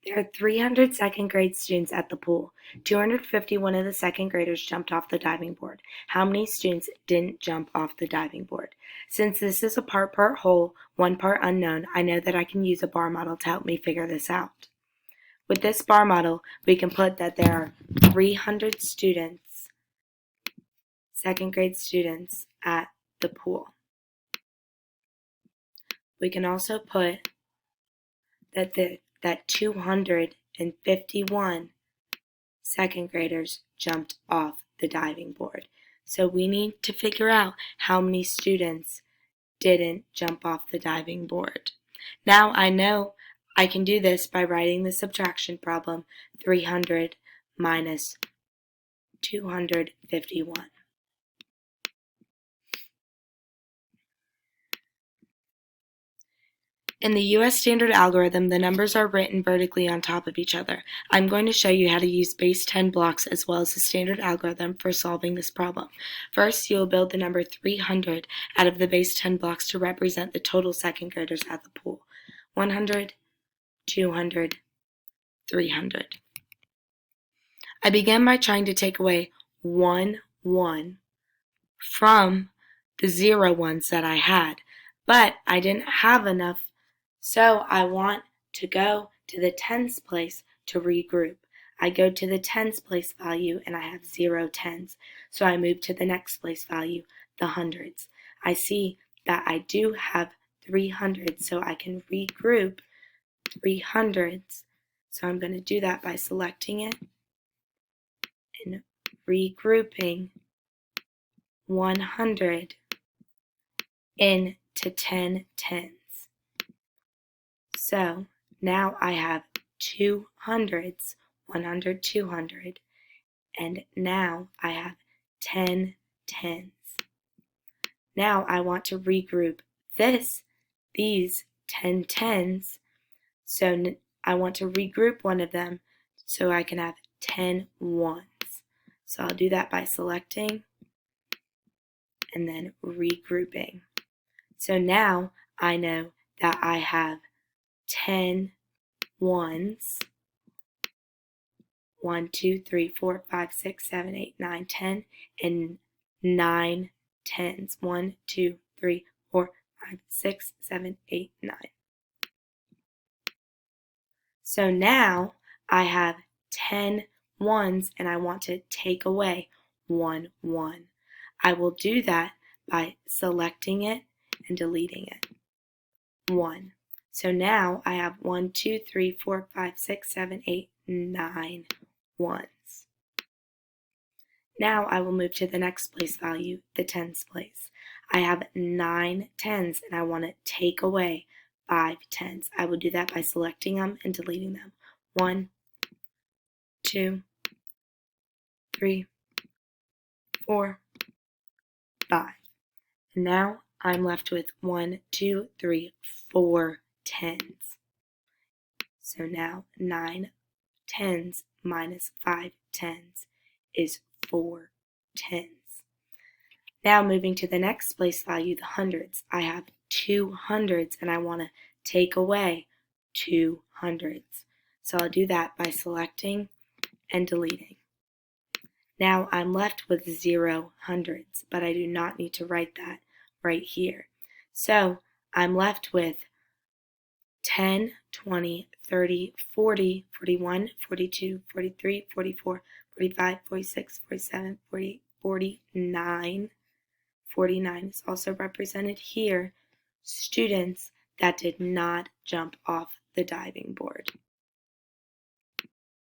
There are 300 second grade students at the pool. 251 of the second graders jumped off the diving board. How many students didn't jump off the diving board? Since this is a part whole, one part unknown, I know that I can use a bar model to help me figure this out. With this bar model, we can put that there are 300 students, second grade students, at the pool. We can also put that 251 second graders jumped off the diving board. So we need to figure out how many students didn't jump off the diving board. Now I know I can do this by writing the subtraction problem, 300 minus 251. In the U.S. standard algorithm, the numbers are written vertically on top of each other. I'm going to show you how to use base 10 blocks as well as the standard algorithm for solving this problem. First, you will build the number 300 out of the base 10 blocks to represent the total second graders at the pool. 100, 200, 300. I began by trying to take away 1 from the 0 ones that I had, but I didn't have enough. So I want to go to the tens place to regroup. I go to the tens place value and I have 0 tens. So I move to the next place value, the hundreds. I see that I do have 300, so I can regroup 300s. So I'm going to do that by selecting it and regrouping 100 into 10 tens. So now I have 200s, 100, 200, and now I have 10 tens. Now I want to regroup these 10 tens, so I want to regroup one of them so I can have 10 ones. So I'll do that by selecting and then regrouping. So now I know that I have 10 ones, 1, 2, 3, 4, 5, 6, 7, 8, 9, 10, and 9 tens, 1, 2, 3, 4, 5, 6, 7, 8, 9. So now I have 10 ones and I want to take away 1 1. I will do that by selecting it and deleting it. 1. So now I have 1, 2, 3, 4, 5, 6, 7, 8, 9 ones. Now I will move to the next place value, the tens place. I have 9 tens and I want to take away 5 tens. I will do that by selecting them and deleting them. 1, 2, 3, 4, 5. And now I'm left with 1, 2, 3, 4 tens. So now 9 tens minus 5 tens is 4 tens. Now moving to the next place value, the hundreds. I have 2 hundreds and I want to take away 2 hundreds. So I'll do that by selecting and deleting. Now I'm left with 0 hundreds, but I do not need to write that right here. So I'm left with 10, 20, 30, 40, 41, 42, 43, 44, 45, 46, 47, 48, 49. 49 is also represented here, students that did not jump off the diving board.